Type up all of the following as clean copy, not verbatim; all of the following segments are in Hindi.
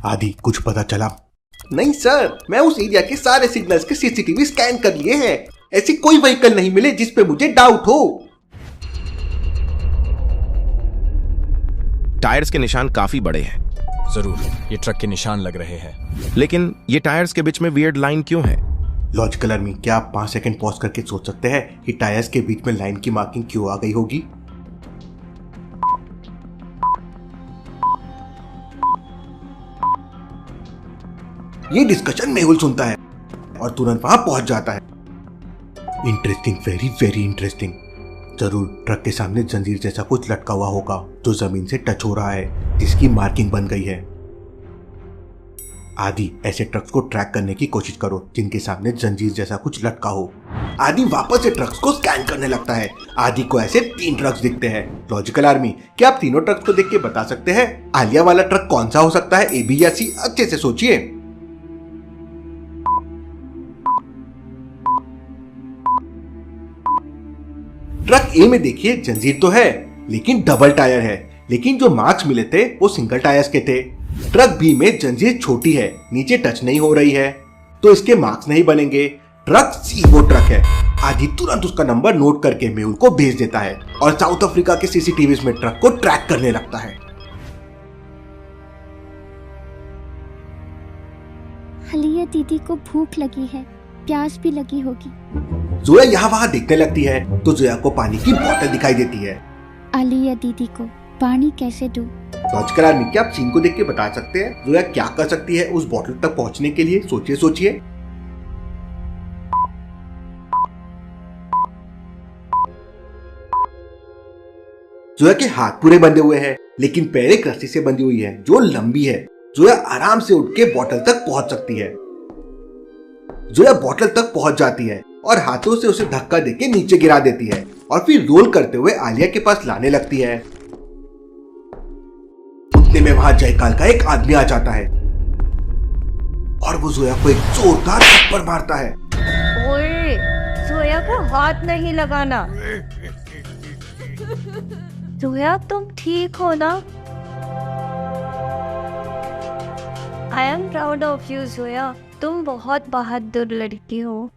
आदि कुछ पता चला? नहीं सर, मैं उस एरिया के सारे सिग्नल्स के सीसीटीवी स्कैन कर लिए हैं। ऐसी कोई व्हीकल नहीं मिले जिस पे मुझे डाउट हो। टायर्स के निशान काफी बड़े हैं। जरूर, ये ट्रक के निशान लग रहे हैं। लेकिन ये टायर्स के बीच में वियर्ड लाइन क्यों है? लॉजिकल आर्मी, क्या आप 5 सेकंड पॉज करके सोच सकते हैं कि टायर्स के बीच में लाइन की मार्किंग क्यों आ गई होगी? ये डिस्कशन मेहुल सुनता है और तुरंत वहां पहुंच जाता है। Interesting, very very interesting. जरूर ट्रक के सामने जंजीर जैसा कुछ लटका हुआ होगा जो जमीन से टच हो रहा है, जिसकी मार्किंग बन गई है। आदि, ऐसे ट्रक्स को ट्रैक करने की कोशिश करो जिनके सामने जंजीर जैसा कुछ लटका हो। आदि वापस से ट्रक्स को स्कैन करने लगता है। आदि को ऐसे 3 ट्रक्स दिखते हैं। लॉजिकल आर्मी, क्या आप तीनों ट्रक्स को देख के बता सकते हैं आलिया वाला ट्रक कौन सा हो सकता है, ए, बी या सी? अच्छे से सोचिए। ट्रक ए में देखिए, जंजीर तो है लेकिन डबल टायर है, लेकिन जो मार्क्स मिले थे वो सिंगल टायर्स के थे। ट्रक बी में जंजीर छोटी है, नीचे टच नहीं हो रही है, तो इसके मार्क्स नहीं बनेंगे। ट्रक सी वो ट्रक है। आदि तुरंत उसका नंबर नोट करके मेहुल को भेज देता है और साउथ अफ्रीका के सीसीटीवी में ट्रक को ट्रैक करने लगता है। आलिया दीदी को भूख लगी है, प्यास भी लगी होगी। जोया यहाँ वहाँ देखने लगती है तो जोया को पानी की बोतल दिखाई देती है। आलिया दीदी को पानी कैसे दूं? लॉजिकल आर्मी, क्या आप सीन को देख के बता सकते हैं जोया क्या कर सकती है उस बोतल तक पहुंचने के लिए? सोचिए सोचिए। जोया के हाथ पूरे बंधे हुए हैं लेकिन पैर एक रस्सी से बंधी हुई है जो लंबी है। जोया आराम से उठ के बोतल तक पहुंच सकती है। जोया बोतल तक पहुंच जाती है और हाथों से उसे धक्का देके नीचे गिरा देती है और फिर रोल करते हुए आलिया के पास लाने लगती है। उतने में वहां जयकाल का एक आदमी आ जाता है और वो जोया को एक जोरदार थप्पड़ मारता है। ओए, जोया को हाथ नहीं लगाना। जोया, तुम ठीक हो ना? I am proud of you Zoya, तुम बहुत बहादुर लड़की हो।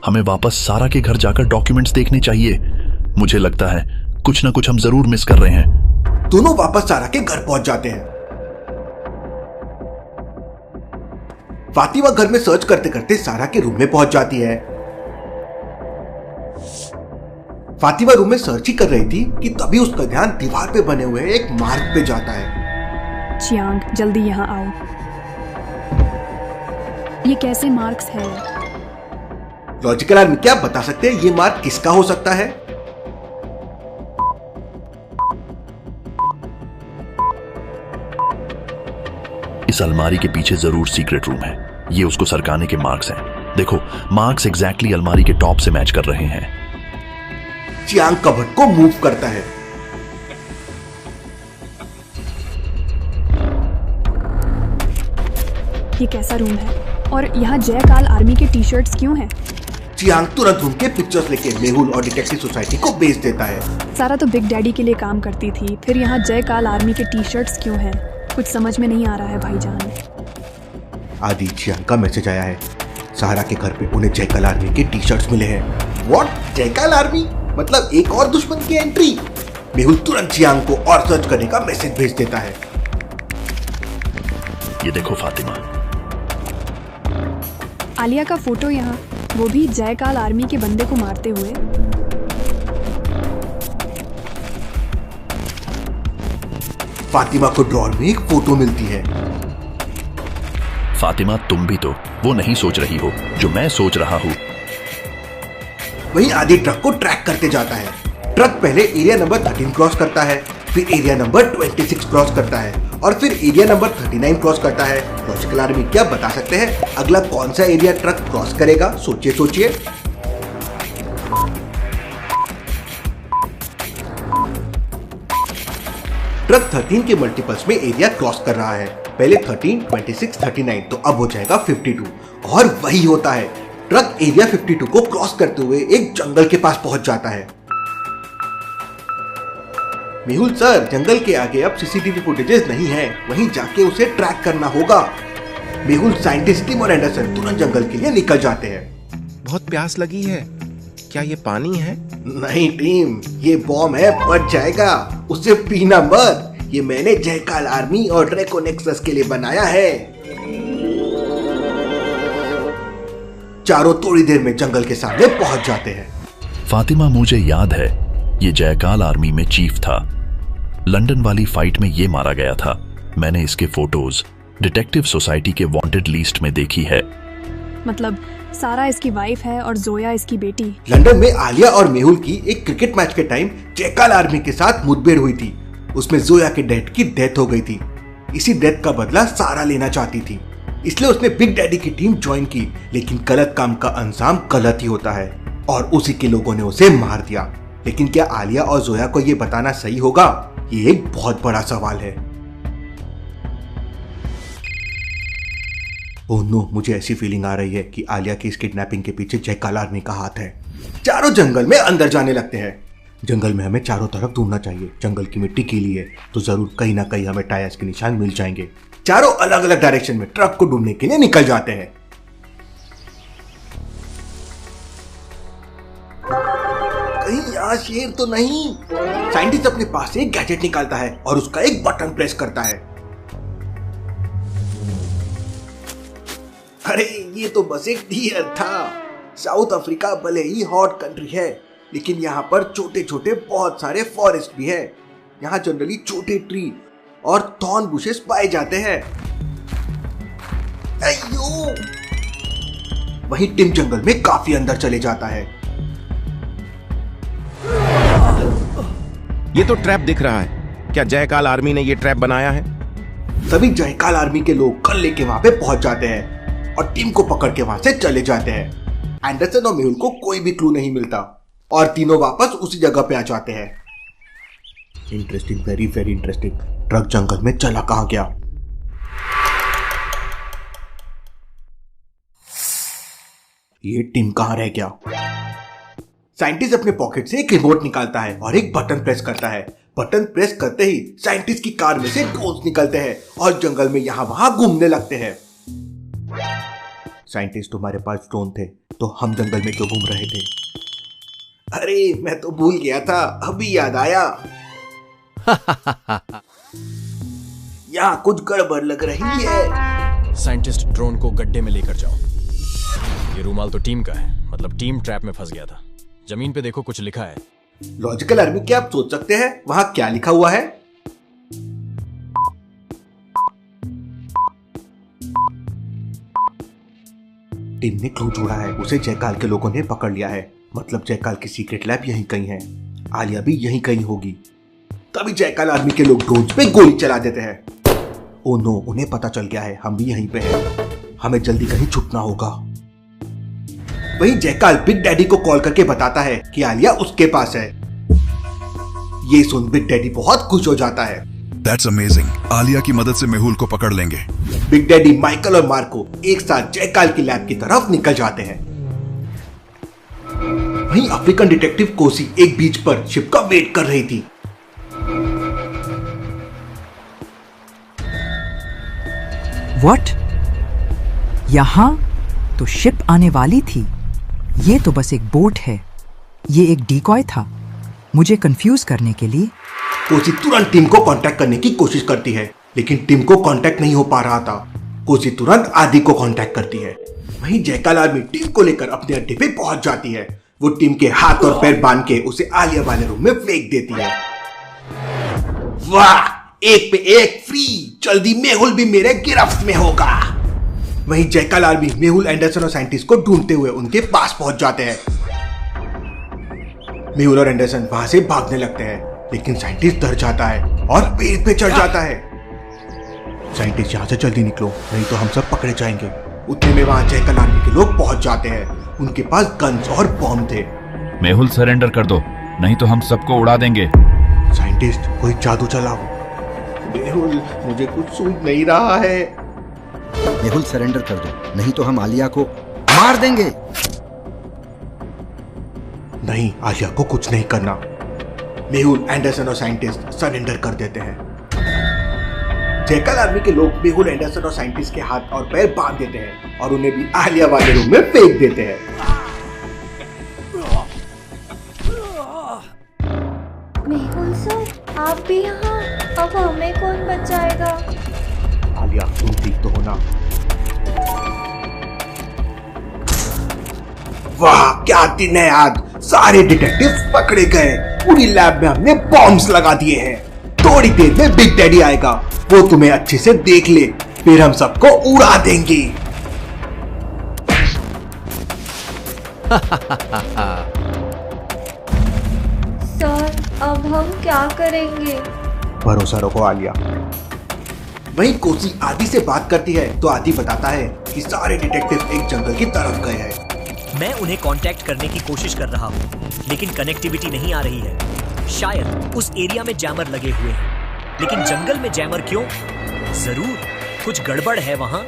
हमें वापस सारा के घर जाकर डॉक्यूमेंट्स देखने चाहिए। मुझे लगता है कुछ ना कुछ हम जरूर मिस कर रहे हैं। दोनों वापस सारा के घर पहुंच जाते हैं। फातिमा घर में सर्च करते करते सारा के रूम में पहुंच जाती है। फातिमा रूम में सर्च ही कर रही थी कि तभी उसका ध्यान दीवार पे बने हुए एक मार्क पे जाता है। चियांग, जल्दी यहाँ आओ। ये कैसे मार्क्स है? लॉजिकल आर्मी, क्या आप बता सकते हैं ये मार्क किसका हो सकता है? इस अलमारी के पीछे जरूर सीक्रेट रूम है। ये उसको सरकाने के मार्क्स हैं। देखो, मार्क्स एग्जैक्टली अलमारी के टॉप से मैच कर रहे हैं। चियांग कबर्ड को मूव करता है। ये कैसा रूम है? और यहाँ जयकाल आर्मी के टी शर्ट्स क्यों हैं? चियांग तुरंत रूम के पिक्चर्स लेके मेहुल और डिटेक्टिव सोसाइटी को भेज देता है। सारा तो बिग डैडी के लिए काम करती थी, फिर यहाँ जयकाल आर्मी के टी शर्ट्स क्यों हैं? कुछ समझ में नहीं आ रहा है भाईजान। आदि, चियांग का मैसेज आया है। सहारा के घर पे उन्हें जयकाल आर्मी के टी शर्ट्स मिले हैं। व्हाट? जयकाल आर्मी? मतलब एक और दुश्मन की एंट्री? मेहुल तुरंत चियांग को और सर्च करने का मैसेज भेज देता है। ये देखो फातिमा, आलिया का फोटो यहाँ, वो भी जयकाल आर्मी के बंदे को मारते हुए। फातिमा को ड्रॉर में एक फोटो मिलती है। फातिमा, तुम भी तो वो नहीं सोच रही हो जो मैं सोच रहा हूँ। वहीं आदि ट्रक को ट्रैक करते जाता है। ट्रक पहले एरिया नंबर 13 क्रॉस करता है, फिर एरिया नंबर 26 क्रॉस करता है और फिर एरिया नंबर 39 क्रॉस करता है। लॉजिकल आर्मी, क्या बता सकते हैं अगला कौन सा एरिया ट्रक क्रॉस करेगा? सोचिए सोचिए। ट्रक 13 के मल्टीपल्स में एरिया क्रॉस कर रहा है। पहले 13, 26, 39, तो अब हो जाएगा 52। और वही होता है, ट्रक एरिया 52 को क्रॉस करते हुए एक जंगल के पास पहुंच जाता है। मेहुल सर, जंगल के आगे अब सीसीटीवी फुटेजेस नहीं है, वहीं जाके उसे ट्रैक करना होगा। मेहुल, साइंटिस्ट, टिम और एंडरसन तुरंत जंगल के लिए निकल जाते हैं। बहुत प्यास लगी है। क्या ये पानी है? नहीं टीम, ये बॉम्ब है, बच जाएगा, उसे पीना मत। ये मैंने जयकाल आर्मी और ड्रैको नेक्सस के लिए बनाया है। चारों थोड़ी देर में जंगल के सामने पहुंच जाते हैं। फातिमा, मुझे याद है ये जयकाल आर्मी में चीफ था। लंदन वाली फाइट में ये मारा गया था। मैंने इसके फोटोज डिटेक्टिव सोसाइटी के वांटेड लिस्ट में देखी है। मतलब सारा इसकी वाइफ है और जोया इसकी बेटी। लंदन में आलिया और मेहुल की एक क्रिकेट मैच के टाइम जयकाल आर्मी के साथ मुठभेड़ हुई थी। उसमें जोया के डैड की डेथ हो गई थी। इसी डेथ का बदला सारा लेना चाहती थी, इसलिए उसने बिग डैडी की टीम ज्वाइन की। लेकिन गलत काम का अंजाम गलत ही होता है और उसी के लोगों ने उसे मार दिया। लेकिन क्या आलिया और जोया को ये बताना सही होगा? ये एक बहुत बड़ा सवाल है। ओह नो, मुझे ऐसी फीलिंग आ रही है कि आलिया की इस किडनैपिंग के पीछे जयकाल आर्मी का हाथ है। चारों जंगल में अंदर जाने लगते हैं। जंगल में हमें चारों तरफ ढूंढना चाहिए। जंगल की मिट्टी गीली है तो जरूर कहीं ना कहीं हमें टायर्स के निशान मिल जाएंगे। चारों अलग अलग डायरेक्शन में ट्रक को ढूंढने के लिए निकल जाते हैं। कहीं यहाँ शेर तो नहीं? साइंटिस्ट अपने पास से एक गैजेट निकालता है और उसका एक बटन प्रेस करता है। अरे ये तो बस एक डियर था। साउथ अफ्रीका भले ही हॉट कंट्री है, लेकिन यहाँ पर छोटे छोटे बहुत सारे फॉरेस्ट भी है। यहाँ जनरली छोटे ट्री और थॉर्न बुशेस पाए जाते हैं। अयो! वहीं टिम जंगल में काफी अंदर चले जाता है। ये तो ट्रैप दिख रहा है। क्या जयकाल आर्मी ने ये ट्रैप बनाया है? तभी जयकाल आर्मी के लोग गन लेके वहां पे पहुंच जाते हैं और टीम को पकड़ के वहां से चले जाते हैं। एंडरसन और मेहुल को कोई भी क्लू नहीं मिलता और तीनों वापस उसी जगह पे आ जाते हैं। Interesting, very very interesting. Truck जंगल में चला कहां गया? ये टीम कहां रह गया? साइंटिस्ट अपने पॉकेट से एक रिमोट निकालता है और एक बटन प्रेस करता है। बटन प्रेस करते ही साइंटिस्ट की कार में से ड्रोन्स निकलते हैं और जंगल में यहां वहां घूमने लगते हैं। साइंटिस्ट, तुम्हारे पास ड्रोन थे तो हम जंगल में क्यों घूम रहे थे? अरे मैं तो भूल गया था, अभी याद आया। यहाँ कुछ गड़बड़ लग रही है। साइंटिस्ट, ड्रोन को गड्ढे में लेकर जाओ। ये रूमाल तो टीम का है, मतलब टीम ट्रैप में फंस गया था। जमीन पे देखो, कुछ लिखा है। लॉजिकल आर्मी, क्या आप सोच सकते हैं वहां क्या लिखा हुआ है? टीम ने क्लू जोड़ा है, उसे जयकाल के लोगों ने पकड़ लिया है। मतलब जयकाल की सीक्रेट लैब यहीं कहीं है। आलिया भी यहीं कहीं होगी। तभी जयकाल आर्मी के लोग ड्रोन्स पे गोली चला देते हैं। ओ नो, उन्हें पता चल गया है हम भी यहीं पे हैं। हमें जल्दी कहीं छुपना होगा। वहीं जयकाल बिग डैडी को कॉल करके बताता है कि आलिया उसके पास है। ये सुन बिग डैडी बहुत खुश हो जाता है। That's amazing. आलिया की मदद से मेहुल को पकड़ लेंगे। बिग डैडी, माइकल और मार्को एक साथ जयकाल की लैब की तरफ निकल जाते हैं। वहीं अफ्रीकन डिटेक्टिव कोसी एक बीच पर शिप का वेट कर रही थी। What? यहाँ तो शिप आने वाली थी। ये तो बस एक बोट है। ये एक डिकॉय था मुझे कंफ्यूज करने के लिए। कोसी तुरंत टीम को कांटेक्ट करने की कोशिश करती है, लेकिन टीम को कांटेक्ट नहीं हो पा रहा था। कोसी तुरंत आदि को कांटेक्ट करती है। वहीं जयकाल आर्मी टीम को लेकर अपने अड्डे पे पहुंच जाती है। वो टीम के हाथ और पैर बांध के उसे आलिया वाले रूम में फेंक देती है। वाह, एक पे एक फ्री। जल्दी मेहुल भी मेरे गिरफ्त में होगा। वहीं जयकाल आर्मी मेहुल, एंडरसन और साइंटिस्ट को ढूंढते हुए उनके पास पहुंच जाते हैं। मेहुल और एंडरसन वहां से भागने लगते हैं, लेकिन साइंटिस्ट डर जाता है और पेड़ पे चढ़ जाता है। साइंटिस्ट, यहाँ से जल्दी निकलो, नहीं तो हम सब पकड़े जाएंगे। उतने में वहां जयकाल आर्मी के लोग पहुंच जाते हैं। उनके पास गन्स और बॉम्ब थे। मेहुल, सरेंडर कर दो, नहीं तो हम सबको उड़ा देंगे। साइंटिस्ट, कोई जादू चलाओ। मेहुल, मुझे कुछ सूझ नहीं रहा है। मेहुल, सरेंडर कर दो, नहीं तो हम आलिया को मार देंगे। नहीं, आलिया को कुछ नहीं करना। मेहुल, एंडरसन और साइंटिस्ट सरेंडर कर देते हैं। जयकाल आर्मी के लोग मेहुल, एंडरसन और साइंटिस्ट के हाथ और पैर बांध देते हैं और उन्हें भी आलिया वाले रूम में फेंक देते हैं। मेहुल सर, आप भी यहाँ? अब हमें कौन बचाएगा? आलिया, तुम ठीक तो हो ना? वाह, क्या दिन है आज। सारे डिटेक्टिव पकड़े गए। पूरी लैब में हमने बॉम्ब्स लगा दिए हैं। थोड़ी देर में बिग डैडी आएगा, वो तुम्हें अच्छे से देख ले, फिर हम सबको उड़ा देंगे। सर, अब हम क्या करेंगे? भरोसा रखो आलिया। वहीं कोसी आदि से बात करती है तो आदि बताता है कि सारे डिटेक्टिव एक जंगल की तरफ गए हैं। मैं उन्हें कांटेक्ट करने की कोशिश कर रहा हूँ, लेकिन कनेक्टिविटी नहीं आ रही है। शायद उस एरिया में जैमर लगे हुए हैं, लेकिन जंगल में जैमर क्यों? जरूर कुछ गड़बड़ है वहाँ।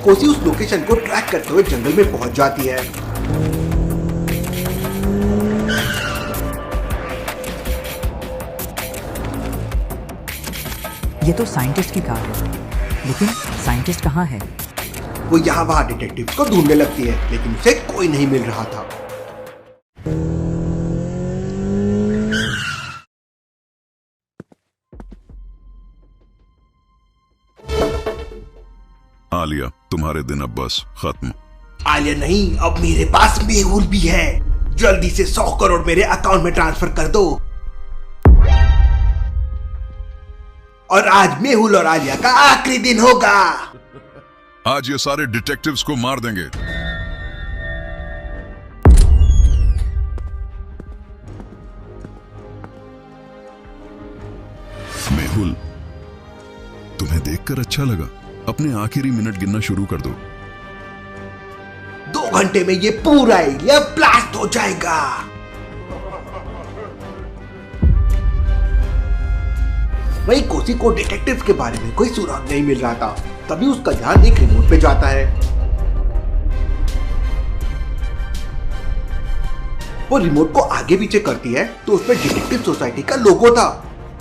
कोसी उस लोकेशन को ट्रैक करते हुए जंगल में पहुंच जाती है। ये तो साइंटिस्ट की कार है, लेकिन साइंटिस्ट कहाँ है? वो यहाँ वहाँ डिटेक्टिव्स को ढूंढने लगती है, लेकिन उसे कोई नहीं मिल रहा था। आलिया, तुम्हारे दिन अब बस खत्म। आलिया नहीं, अब मेरे पास मेहुल भी है। जल्दी से 100 करोड़ मेरे अकाउंट में ट्रांसफर कर दो। और आज मेहुल और आलिया का आखिरी दिन होगा। आज ये सारे डिटेक्टिव्स को मार देंगे। मेहुल, तुम्हें देखकर अच्छा लगा। अपने आखिरी मिनट गिनना शुरू कर दो। 2 घंटे में ये पूरा एरिया ब्लास्ट हो जाएगा। वहीं कोसी को डिटेक्टिव के बारे में कोई सुराग नहीं मिल रहा था। तभी उसका ध्यान एक रिमोट पे जाता है। वो रिमोट को आगे पीछे करती है तो उसमें डिटेक्टिव सोसाइटी का लोगो था।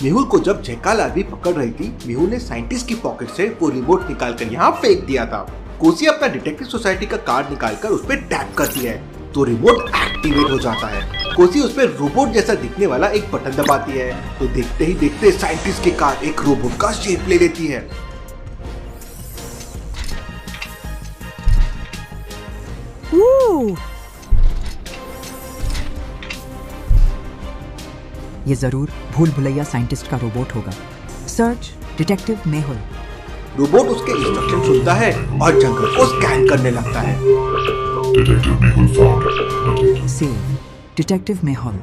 मेहुल को जब जयकाल आर्मी पकड़ रही थी, मेहुल ने साइंटिस्ट की पॉकेट से वो रिमोट निकालकर यहाँ फेंक दिया था। कोसी अपना डिटेक्टिव सोसाइटी का कार्ड निकालकर उस पर टैप करती है तो रिमोट एक्टिवेट हो जाता है। कोसी उस पर रोबोट जैसा दिखने वाला एक बटन दबाती है तो देखते ही देखते साइंटिस्ट की कार एक रोबोट का शेप ले लेती है। ये जरूर भूल भुलैया साइंटिस्ट का रोबोट होगा। Search detective Mehul. रोबोट उसके इंस्ट्रक्शन सुनता है और जंगल को स्कैन करने लगता है। Save detective Mehul.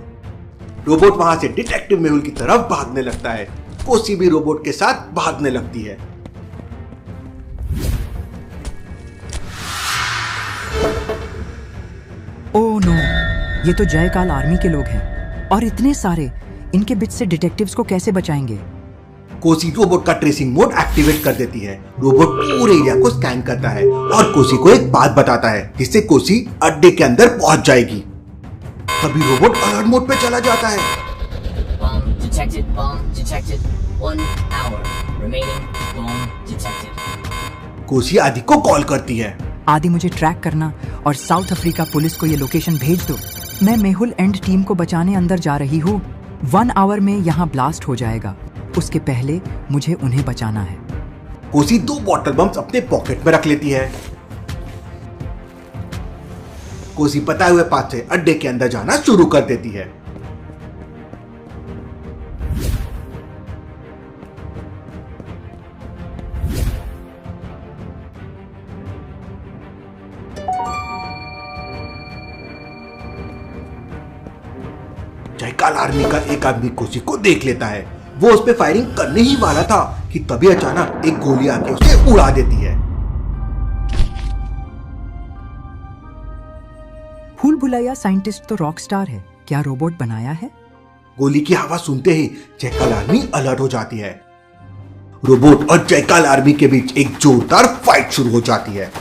रोबोट वहां से डिटेक्टिव मेहुल की तरफ भागने लगता है। कोसी भी रोबोट के साथ भागने लगती है। ओह नो, ये तो जयकाल आर्मी के लोग हैं और इतने सारे। इनके बीच से डिटेक्टिव्स को कैसे बचाएंगे? कोसी रोबोट का ट्रेसिंग मोड एक्टिवेट कर देती है। रोबोट पूरे एरिया को स्कैन करता है और कोसी को एक बात बताता है जिससे कोसी अड्डे के अंदर पहुंच जाएगी। तभी रोबोट अलर्ट मोड पे चला जाता है। कोसी आदि को कॉल करती है। आदि, मुझे ट्रैक करना और साउथ अफ्रीका पुलिस को ये लोकेशन भेज दो। मैं मेहुल एंड टीम को बचाने अंदर जा रही हूँ। 1 आवर में यहाँ ब्लास्ट हो जाएगा। उसके पहले मुझे उन्हें बचाना है। कोसी 2 बॉटल बम्स अपने पॉकेट में रख लेती है। कोसी बताए हुए पाथ से अड्डे के अंदर जाना शुरू कर देती है। जयकाल आर्मी का एक आदमी कोसी को देख लेता है। वो उस पे फायरिंग करने ही वाला था कि तभी अचानक एक गोली आके उसे उड़ा देती है। भूल भुलैया साइंटिस्ट तो रॉक स्टार है, क्या रोबोट बनाया है? गोली की आवाज सुनते ही जयकाल आर्मी अलर्ट हो जाती है। रोबोट और जयकाल आर्मी के बीच एक जोरदार फाइट शुरू हो जाती है।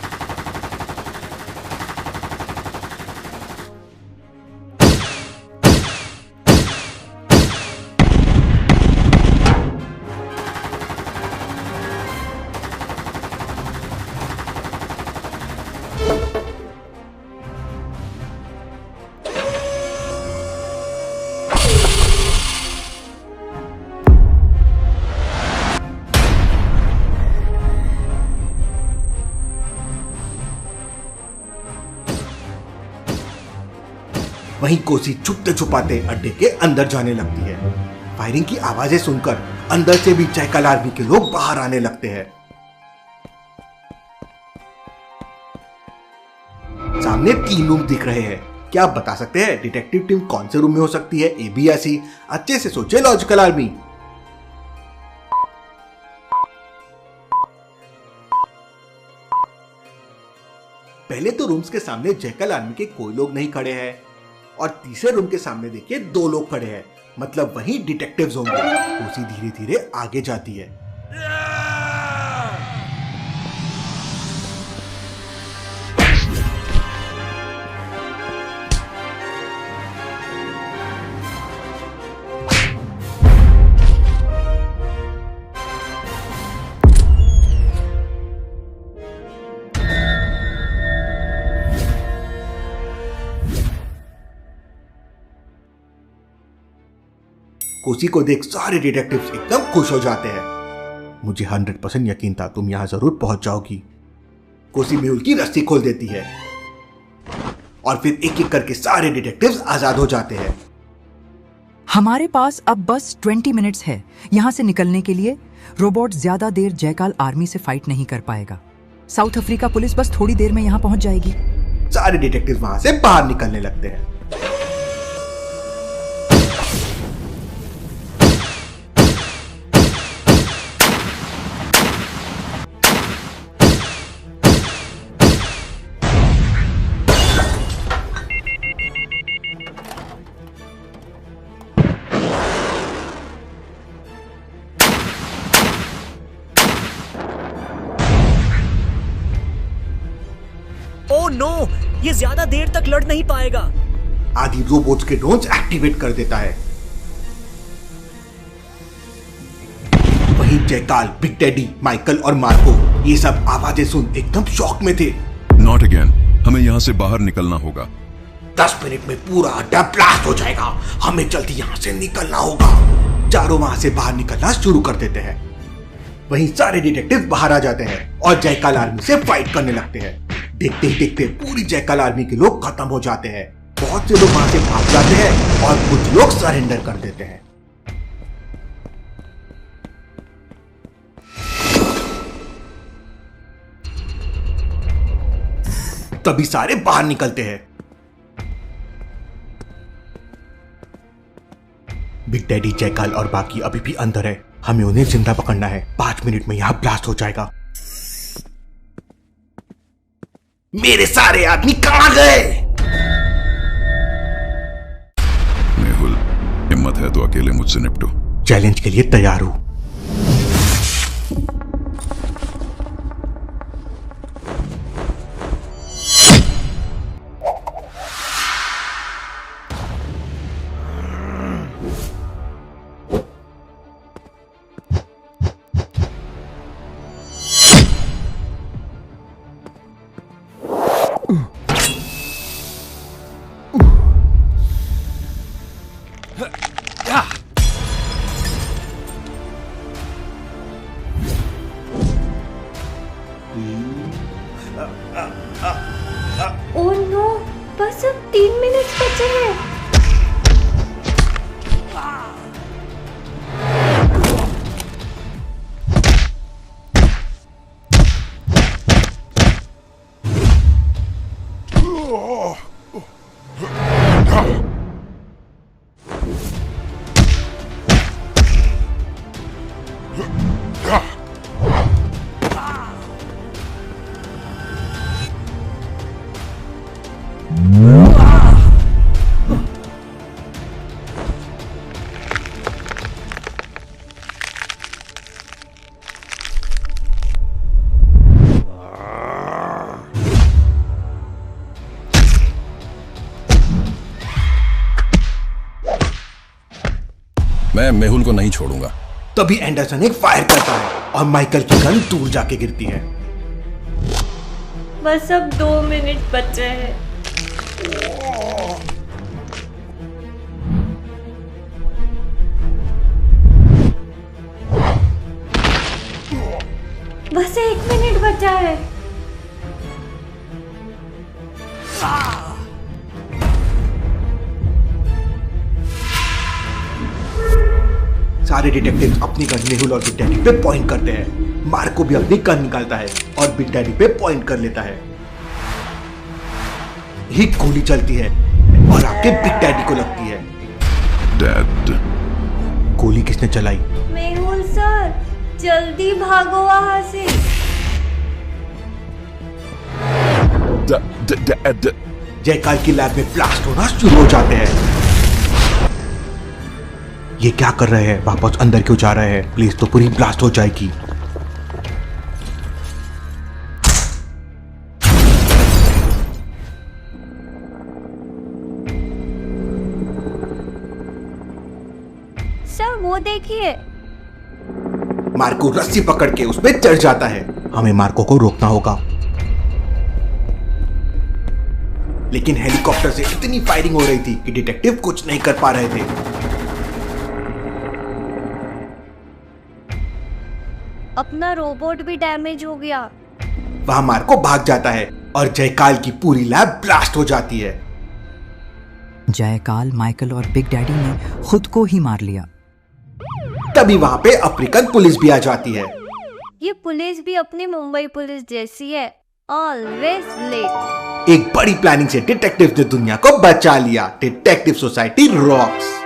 वहीं कोसी छुपते छुपाते अड्डे के अंदर जाने लगती है। फायरिंग की आवाजें सुनकर अंदर से भी जयकाल आर्मी के लोग बाहर आने लगते हैं। सामने 3 रूम दिख रहे हैं। क्या आप बता सकते हैं डिटेक्टिव टीम कौन से रूम में हो सकती है, ए बी या सी? अच्छे से सोचे लॉजिकल आर्मी। पहले तो रूम्स के सामने जयकाल आर्मी के कोई लोग नहीं खड़े हैं और तीसरे रूम के सामने देखिए 2 लोग खड़े हैं, मतलब वही डिटेक्टिव्स होंगे। कोसी धीरे धीरे आगे जाती है। कोसी को देख सारे डिटेक्टिव्स एकदम खुश हो जाते हैं। मुझे 100% यकीन था तुम यहां जरूर पहुंच जाओगी। कोसी मेहुल की रस्सी खोल देती है और फिर एक एक करके सारे डिटेक्टिव्स आजाद हो जाते हैं। हमारे पास अब बस 20 मिनट्स है यहाँ से निकलने के लिए। रोबोट ज्यादा देर जयकाल आर्मी से फाइट नहीं कर पाएगा। साउथ अफ्रीका पुलिस बस थोड़ी देर में यहाँ पहुंच जाएगी। सारे डिटेक्टिव्स वहां से बाहर निकलने लगते हैं। ओह नो, ये ज्यादा देर तक लड़ नहीं पाएगा। आदि रोबोट्स के ड्रोन्स एक्टिवेट कर देता है। वहीं जयकाल, बिग डैडी, माइकल और मार्को ये सब आवाजें सुन एकदम शॉक में थे। नॉट अगेन, हमें यहाँ से बाहर निकलना होगा। 10 मिनट में पूरा अड्डा ब्लास्ट हो जाएगा, हमें जल्दी यहाँ से निकलना होगा। चारों वहां से बाहर निकलना शुरू कर देते हैं। वहीं सारे डिटेक्टिव बाहर आ जाते हैं और जयकाल आर्मी से फाइट करने लगते हैं। देखते ही देखते पूरी जयकाल आर्मी के लोग खत्म हो जाते हैं। बहुत से लोग वहां से भाग जाते हैं और कुछ लोग सरेंडर कर देते हैं। तभी सारे बाहर निकलते हैं। बिग डैडी, जयकाल और बाकी अभी भी अंदर है। हमें उन्हें जिंदा पकड़ना है। 5 मिनट में यहां ब्लास्ट हो जाएगा। मेरे सारे आदमी कहां गए? मेहुल, हिम्मत है तो अकेले मुझसे निपटो। चैलेंज के लिए तैयार हूं। ओह नो, बस अब 3 मिनट बचे हैं। मैं मेहुल को नहीं छोड़ूंगा। तभी एंडरसन एक फायर करता है और माइकल की गन दूर जाके गिरती है। बस अब 2 मिनट बचे हैं। बस 1 मिनट बचा है। सारे डिटेक्टिव अपनी गन मेहुल और बिग डैडी पे पॉइंट करते हैं। मार्को भी अपनी गन निकालता है और बिग डैडी पे पॉइंट कर लेता है। ही गोली चलती है और आके बिग डैडी को लगती है। डैड, गोली किसने चलाई? मेहुल सर, जल्दी भागो वहां से। डैड, जयकाल की लैब में ब्लास्ट होना शुरू हो जाते हैं। ये क्या कर रहे हैं? वापस अंदर क्यों जा रहे हैं? प्लीज तो पूरी ब्लास्ट हो जाएगी। सर वो देखिए। मार्को रस्सी पकड़ के उसमें चढ़ जाता है। हमें मार्को को रोकना होगा, लेकिन हेलीकॉप्टर से इतनी फायरिंग हो रही थी कि डिटेक्टिव कुछ नहीं कर पा रहे थे। अपना रोबोट भी डैमेज हो गया। वहां मार्को भाग जाता है और जयकाल की पूरी लैब ब्लास्ट हो जाती है। जयकाल, माइकल और बिग डैडी ने खुद को ही मार लिया। तभी वहां पे अफ्रीकन पुलिस भी आ जाती है। ये पुलिस भी अपनी मुंबई पुलिस जैसी है, ऑलवेज लेट। एक बड़ी प्लानिंग से डिटेक्टिव ने दुनिया को बचा लिया। Detective society rocks.